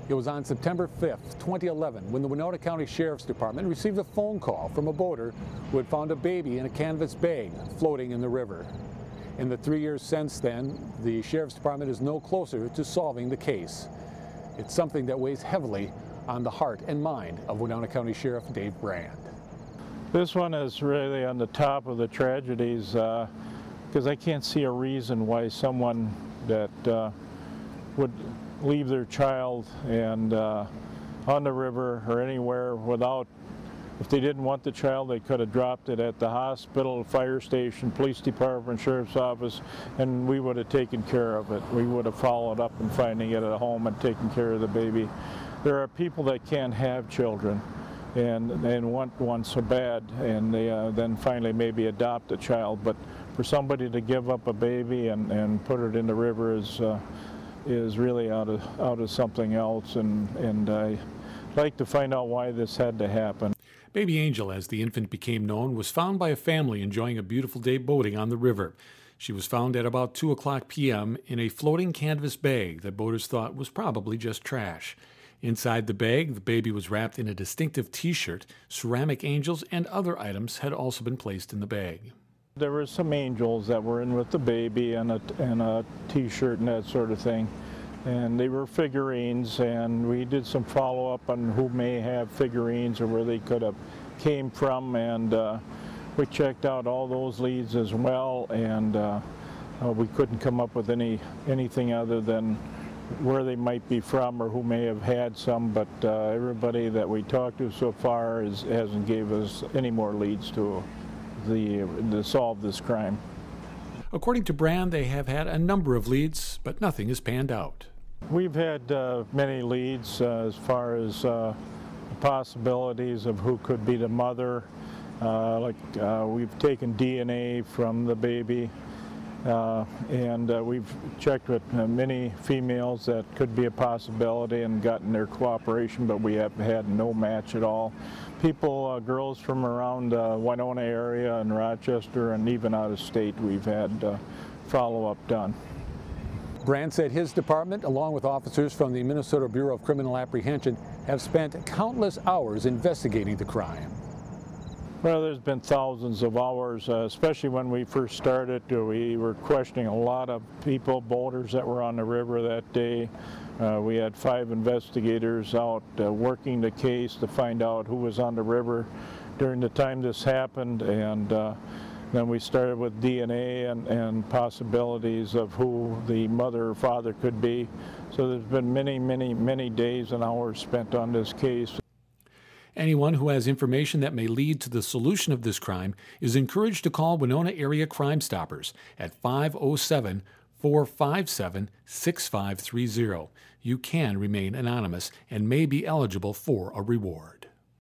It was on September 5th, 2011, when the Winona County Sheriff's Department received a phone call from a boater who had found a baby in a canvas bag floating in the river. In the 3 years since then, the Sheriff's Department is no closer to solving the case. It's something that weighs heavily on the heart and mind of Winona County Sheriff Dave Brand. This one is really on the top of the tragedies because I can't see a reason why someone that would leave their child and on the river or anywhere without, if they didn't want the child, they could have dropped it at the hospital, fire station, police department, sheriff's office, and we would have taken care of it. We would have followed up and finding it at home and taken care of the baby. There are people that can't have children and want one so bad, and they then finally maybe adopt a child, but for somebody to give up a baby and put it in the river is really out of something else, and I'd like to find out why this had to happen. Baby Angel, as the infant became known, was found by a family enjoying a beautiful day boating on the river. She was found at about 2:00 p.m. in a floating canvas bag that boaters thought was probably just trash. Inside the bag, the baby was wrapped in a distinctive T-shirt. Ceramic angels and other items had also been placed in the bag. There were some angels that were in with the baby and a T-shirt and that sort of thing. And they were figurines, and we did some follow-up on who may have figurines or where they could have came from, and we checked out all those leads as well, and we couldn't come up with anything other than where they might be from or who may have had some, but everybody that we talked to so far hasn't gave us any more leads to solve this crime. According to Brand, they have had a number of leads, but nothing has panned out. We've had many leads as far as possibilities of who could be the mother. We've taken DNA from the baby, and we've checked with many females that could be a possibility and gotten their cooperation, but we have had no match at all. People, girls from around Winona area and Rochester and even out of state, we've had follow-up done. Brand said his department, along with officers from the Minnesota Bureau of Criminal Apprehension, have spent countless hours investigating the crime. Well, there's been thousands of hours, especially when we first started. We were questioning a lot of people, boaters that were on the river that day. We had 5 investigators out working the case to find out who was on the river during the time this happened, and then we started with DNA and possibilities of who the mother or father could be. So there's been many days and hours spent on this case. Anyone who has information that may lead to the solution of this crime is encouraged to call Winona Area Crime Stoppers at 507-457-6530. You can remain anonymous and may be eligible for a reward.